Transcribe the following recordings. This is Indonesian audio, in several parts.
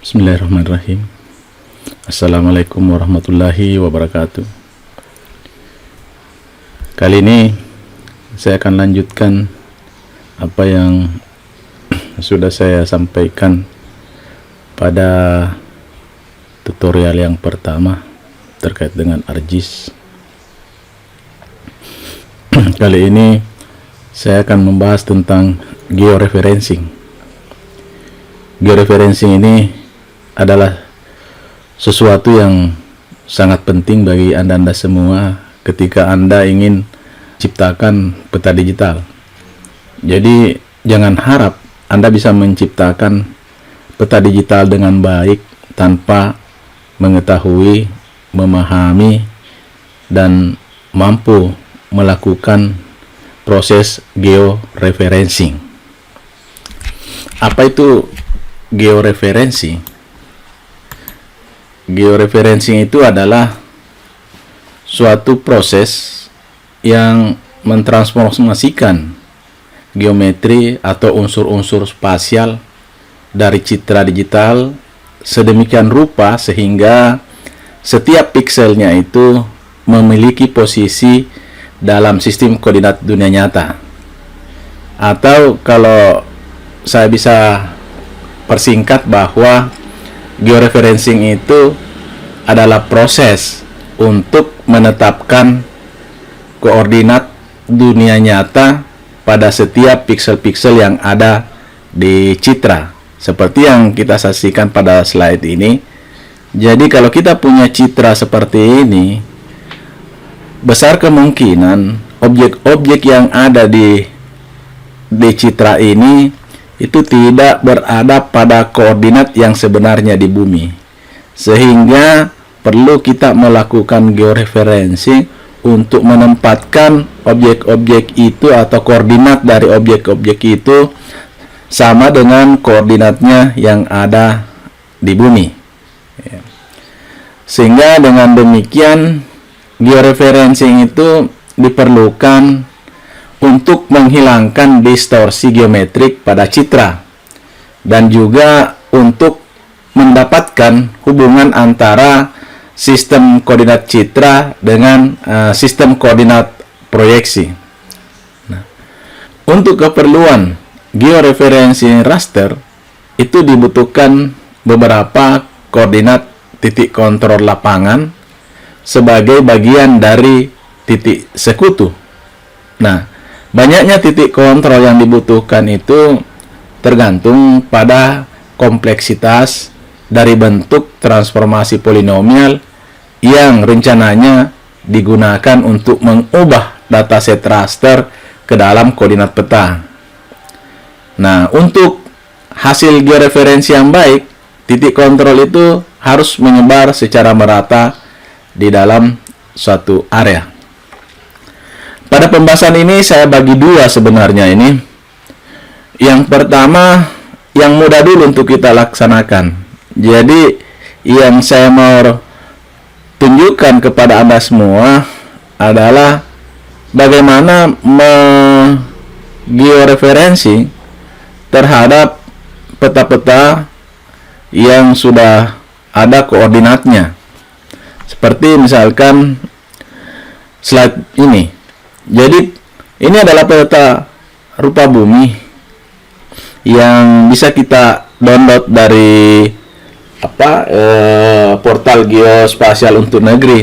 Bismillahirrahmanirrahim. Assalamualaikum warahmatullahi wabarakatuh. Kali ini saya akan lanjutkan apa yang sudah saya sampaikan pada tutorial yang pertama terkait dengan ArcGIS. Kali ini saya akan membahas tentang georeferencing. Georeferencing ini adalah sesuatu yang sangat penting bagi Anda semua ketika Anda ingin ciptakan peta digital. Jadi jangan harap Anda bisa menciptakan peta digital dengan baik tanpa mengetahui, memahami, dan mampu melakukan proses georeferencing. Apa itu georeferencing? Georeferencing itu adalah suatu proses yang mentransformasikan geometri atau unsur-unsur spasial dari citra digital sedemikian rupa sehingga setiap pikselnya itu memiliki posisi dalam sistem koordinat dunia nyata. Atau kalau saya bisa persingkat bahwa georeferencing itu adalah proses untuk menetapkan koordinat dunia nyata pada setiap piksel-piksel yang ada di citra. Seperti yang kita saksikan pada slide ini. Jadi kalau kita punya citra seperti ini, besar kemungkinan objek-objek yang ada di citra ini itu tidak berada pada koordinat yang sebenarnya di bumi, sehingga perlu kita melakukan georeferencing untuk menempatkan objek-objek itu atau koordinat dari objek-objek itu sama dengan koordinatnya yang ada di bumi. Sehingga dengan demikian georeferencing itu diperlukan untuk menghilangkan distorsi geometrik pada citra dan juga untuk mendapatkan hubungan antara sistem koordinat citra dengan sistem koordinat proyeksi. Nah, untuk keperluan georeferencing raster itu dibutuhkan beberapa koordinat titik kontrol lapangan sebagai bagian dari titik sekutu. Nah, banyaknya titik kontrol yang dibutuhkan itu tergantung pada kompleksitas dari bentuk transformasi polinomial yang rencananya digunakan untuk mengubah dataset raster ke dalam koordinat peta. Nah, untuk hasil georeferensi yang baik, titik kontrol itu harus menyebar secara merata di dalam suatu area. Pada pembahasan ini saya bagi dua sebenarnya ini. Yang pertama, yang mudah dulu untuk kita laksanakan. Jadi, yang saya mau tunjukkan kepada Anda semua adalah bagaimana georeferensi terhadap peta-peta yang sudah ada koordinatnya. Seperti misalkan slide ini. Jadi ini adalah peta rupa bumi yang bisa kita download dari portal geospasial untuk negeri.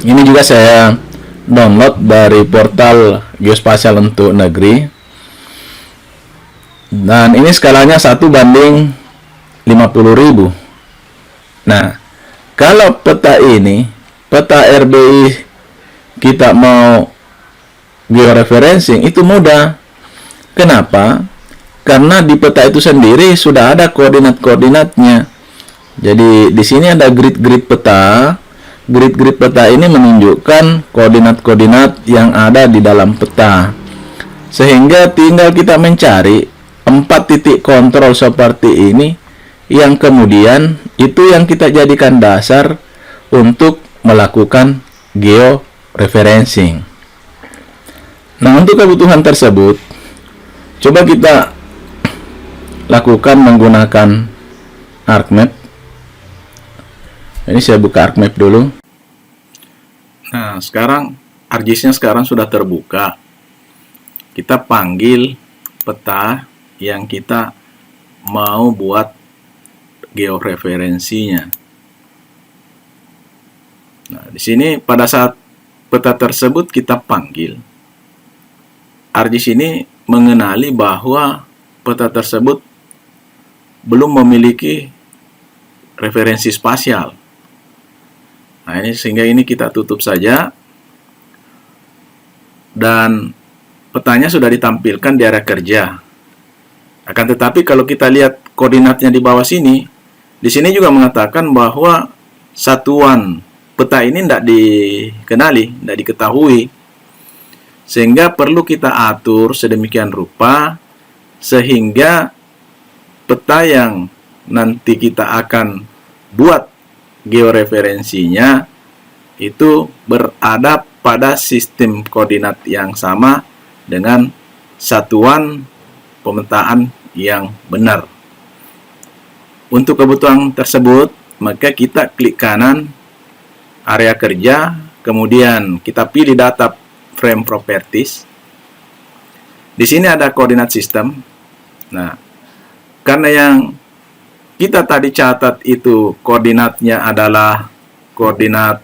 Ini juga saya download dari portal geospasial untuk negeri. Dan ini skalanya 1:50.000. Nah, kalau peta ini, peta RBI kita mau georeferencing itu mudah. Kenapa? Karena di peta itu sendiri sudah ada koordinat-koordinatnya. Jadi di sini ada grid-grid peta. Grid-grid peta ini menunjukkan koordinat-koordinat yang ada di dalam peta. Sehingga tinggal kita mencari 4 titik kontrol seperti ini yang kemudian itu yang kita jadikan dasar untuk melakukan georeferencing. Nah, untuk kebutuhan tersebut, coba kita lakukan menggunakan ArcMap. Ini saya buka ArcMap dulu. Nah, sekarang ArcGIS-nya sekarang sudah terbuka. Kita panggil peta yang kita mau buat georeferensinya. Nah, di sini pada saat peta tersebut kita panggil, ArcGIS ini mengenali bahwa peta tersebut belum memiliki referensi spasial. Nah, ini sehingga ini kita tutup saja. Dan petanya sudah ditampilkan di area kerja. Akan tetapi kalau kita lihat koordinatnya di bawah sini, di sini juga mengatakan bahwa satuan peta ini tidak dikenali, tidak diketahui. Sehingga perlu kita atur sedemikian rupa sehingga peta yang nanti kita akan buat georeferensinya itu berada pada sistem koordinat yang sama dengan satuan pemetaan yang benar. Untuk kebutuhan tersebut, maka kita klik kanan area kerja, kemudian kita pilih data frame properties. Di sini ada koordinat sistem. Nah, karena yang kita tadi catat itu koordinatnya adalah koordinat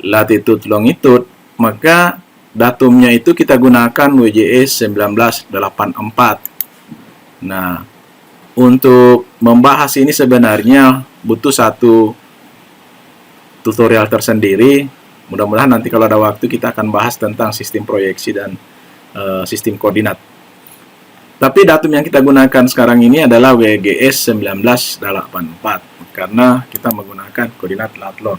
latitude longitude, maka datumnya itu kita gunakan WJS 1984. Nah, untuk membahas ini sebenarnya butuh satu tutorial tersendiri. Mudah-mudahan nanti kalau ada waktu kita akan bahas tentang sistem proyeksi dan sistem koordinat. Tapi datum yang kita gunakan sekarang ini adalah WGS 1984 karena kita menggunakan koordinat latlon.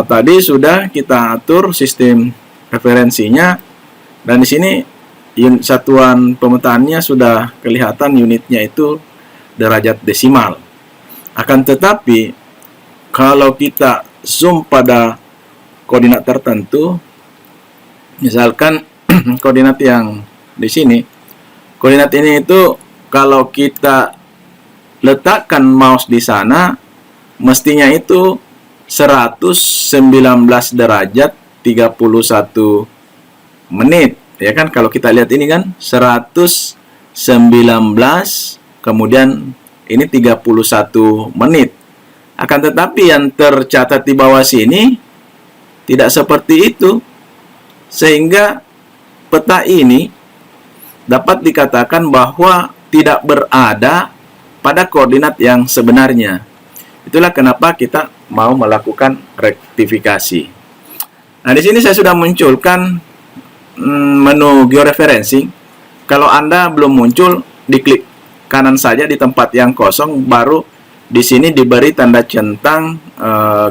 Tadi sudah kita atur sistem referensinya, dan di sini satuan pemetaannya sudah kelihatan, unitnya itu derajat desimal. Akan tetapi kalau kita zoom pada koordinat tertentu, misalkan koordinat yang di sini, koordinat ini itu kalau kita letakkan mouse di sana, mestinya itu 119 derajat 31 menit, ya kan? Kalau kita lihat ini kan 119 kemudian ini 31 menit. Akan tetapi yang tercatat di bawah sini tidak seperti itu, sehingga peta ini dapat dikatakan bahwa tidak berada pada koordinat yang sebenarnya. Itulah kenapa kita mau melakukan rektifikasi. Nah, di sini saya sudah munculkan menu georeferencing. Kalau Anda belum muncul, diklik kanan saja di tempat yang kosong, baru di sini diberi tanda centang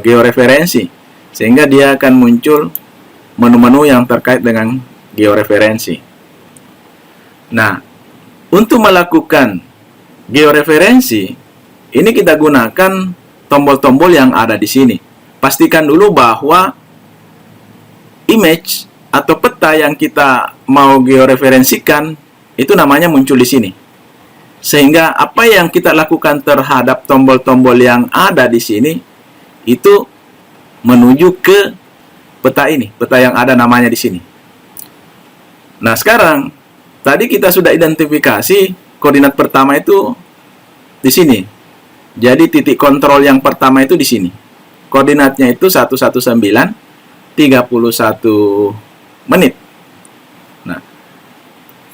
georeferensi, sehingga dia akan muncul menu-menu yang terkait dengan georeferensi. Nah, untuk melakukan georeferensi, ini kita gunakan tombol-tombol yang ada di sini. Pastikan dulu bahwa image atau peta yang kita mau georeferensikan itu namanya muncul di sini. Sehingga apa yang kita lakukan terhadap tombol-tombol yang ada di sini itu menuju ke peta ini, peta yang ada namanya di sini. Nah, sekarang tadi kita sudah identifikasi koordinat pertama itu di sini. Jadi titik kontrol yang pertama itu di sini. Koordinatnya itu 119 31 menit. Nah,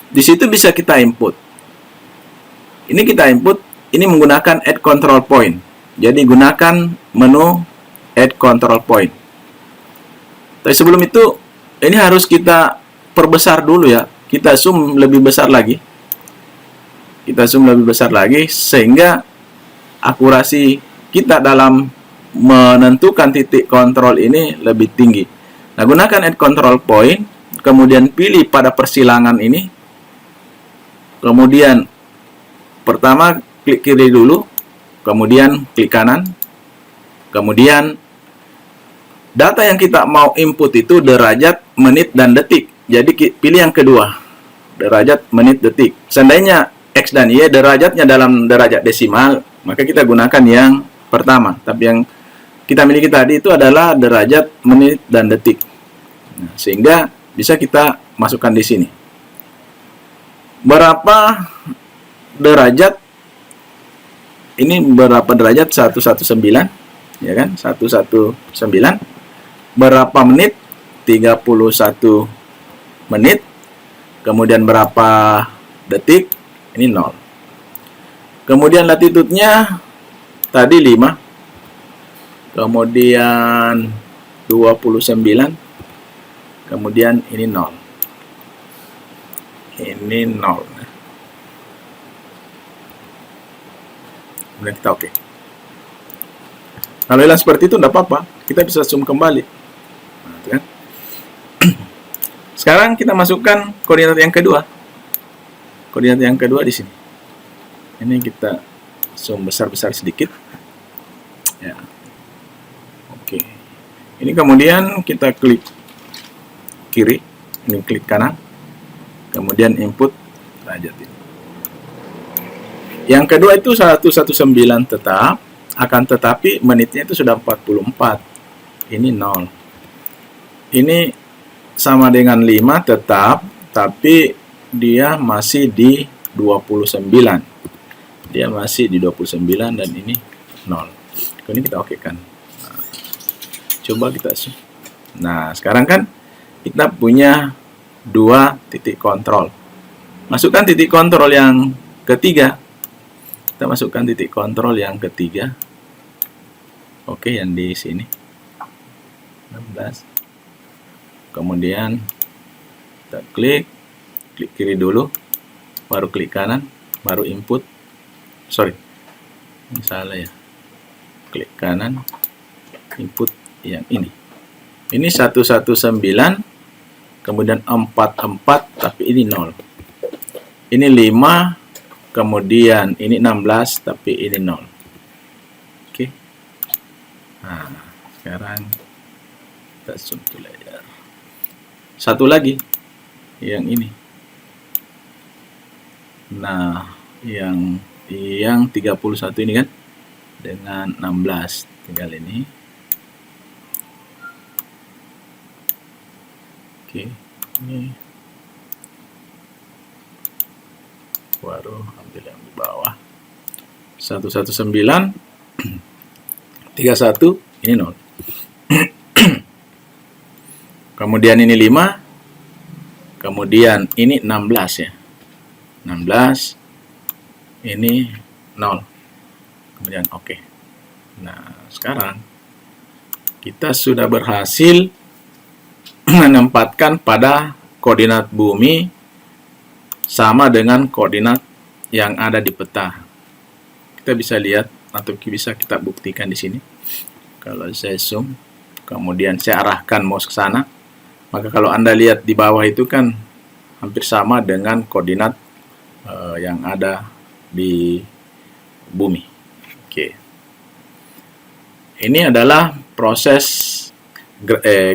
di situ bisa kita input. Ini kita input, ini menggunakan add control point. Jadi gunakan menu add control point. Tapi sebelum itu, ini harus kita perbesar dulu ya. Kita zoom lebih besar lagi. Kita zoom lebih besar lagi sehingga akurasi kita dalam menentukan titik kontrol ini lebih tinggi. Nah, gunakan add control point, kemudian pilih pada persilangan ini. Kemudian pertama klik kiri dulu, kemudian klik kanan. Kemudian data yang kita mau input itu derajat, menit, dan detik. Jadi pilih yang kedua, derajat, menit, detik. Seandainya X dan Y derajatnya dalam derajat desimal, maka kita gunakan yang pertama. Tapi yang kita miliki tadi itu adalah derajat, menit, dan detik. Nah, sehingga bisa kita masukkan di sini. Berapa derajat? Ini berapa derajat? 119, ya kan? 119. Berapa menit? 31 menit. Kemudian berapa detik? Ini 0. Kemudian latitudenya tadi 5. Kemudian 29. Kemudian ini 0. Ini 0. Kemudian kita oke. Kalau hilang seperti itu, tidak apa-apa. Kita bisa zoom kembali. Nah, kan? Sekarang kita masukkan koordinat yang kedua. Koordinat yang kedua di sini. Ini kita zoom besar-besar sedikit. Ya. Oke. Ini kemudian kita klik kiri, ini klik kanan. Kemudian input derajat ini. Yang kedua itu 119 tetap, akan tetapi menitnya itu sudah 44. Ini 0. Ini sama dengan 5 tetap, tapi dia masih di 29. Dia masih di 29 dan ini 0. Ini kita oke kan. Nah, coba kita zoom. Nah, sekarang kan kita punya 2 titik kontrol. Masukkan titik kontrol yang ketiga. Kita masukkan titik kontrol yang ketiga. Oke, yang di sini. 16. Kemudian kita klik kiri dulu, baru klik kanan, baru input. Sorry, ini salah ya. Klik kanan, input yang ini. Ini 119, kemudian 44, tapi ini 0. Ini 5, kemudian ini 16, tapi ini 0. Oke. Nah, sekarang kita zoom to layar. Satu lagi, yang ini. Nah, yang 31 ini kan dengan 16, tinggal ini. Oke, ini baru ambil yang di bawah. 119 31, ini 0. Kemudian ini 5, kemudian ini 16 ya. 16, ini 0. Kemudian oke. Nah, sekarang kita sudah berhasil menempatkan pada koordinat bumi sama dengan koordinat yang ada di peta. Kita bisa lihat atau bisa kita buktikan di sini. Kalau saya zoom, kemudian saya arahkan mouse ke sana, maka kalau Anda lihat di bawah itu kan hampir sama dengan koordinat yang ada di bumi. Oke. Ini adalah proses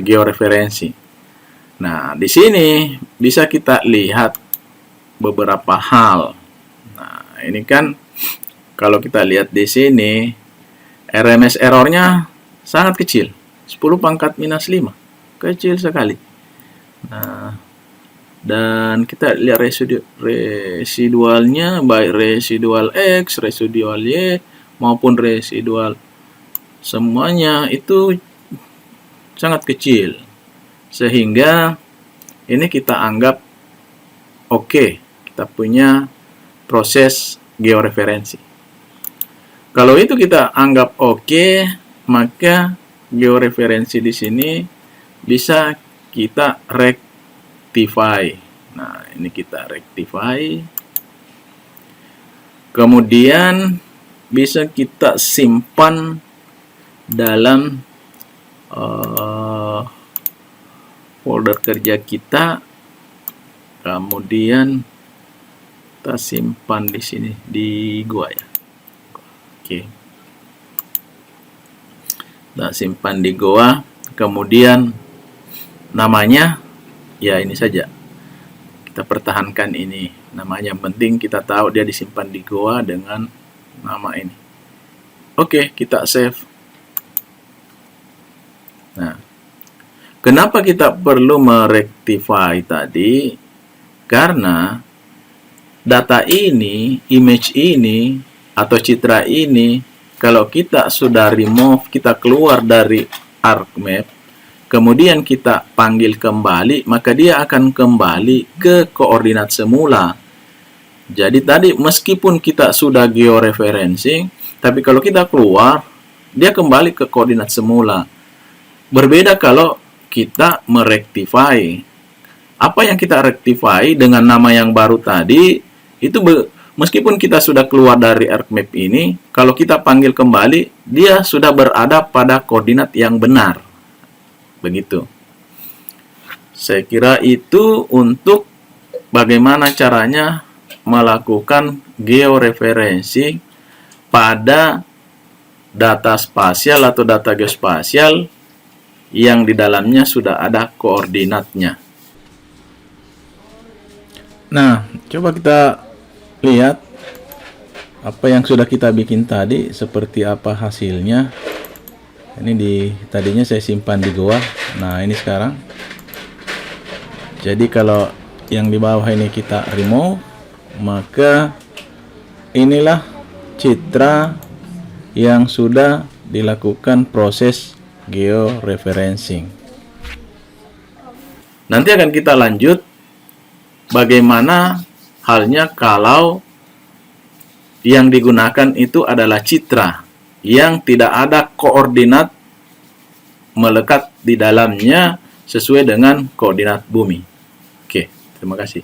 georeferensi. Nah, di sini bisa kita lihat beberapa hal. Nah, ini kan kalau kita lihat di sini RMS errornya sangat kecil, 10 pangkat minus 5, kecil sekali. Nah, dan kita lihat residualnya, baik residual X, residual Y, maupun residual, semuanya itu sangat kecil. Sehingga ini kita anggap oke, kita punya proses georeferensi. Kalau itu kita anggap oke, maka georeferensi di sini bisa kita rectify. Nah, ini kita rectify. Kemudian bisa kita simpan dalam folder kerja kita. Kemudian kita simpan di sini di gua ya. Oke. Kita simpan di gua. Kemudian namanya ya ini saja. Kita Kita pertahankan ini. Namanya yang penting kita tahu dia disimpan di Goa dengan nama ini. Oke, kita save. Nah, kenapa kita perlu merectify tadi? Karena data ini, image ini, atau citra ini, kalau kita sudah remove, kita keluar dari ArcMap, kemudian kita panggil kembali, maka dia akan kembali ke koordinat semula. Jadi tadi meskipun kita sudah georeferencing, tapi kalau kita keluar, dia kembali ke koordinat semula. Berbeda kalau kita merectify. Apa yang kita rectify dengan nama yang baru tadi, itu meskipun kita sudah keluar dari ArcMap ini, kalau kita panggil kembali, dia sudah berada pada koordinat yang benar. Begitu. Saya kira itu untuk bagaimana caranya melakukan georeferensi pada data spasial atau data geospasial yang di dalamnya sudah ada koordinatnya. Nah, coba kita lihat apa yang sudah kita bikin tadi, seperti apa hasilnya. Ini tadinya saya simpan di Goa. Nah, ini sekarang. Jadi kalau yang di bawah ini kita remove, maka inilah citra yang sudah dilakukan proses georeferencing. Nanti akan kita lanjut bagaimana halnya kalau yang digunakan itu adalah citra yang tidak ada koordinat melekat di dalamnya sesuai dengan koordinat bumi. Oke, terima kasih.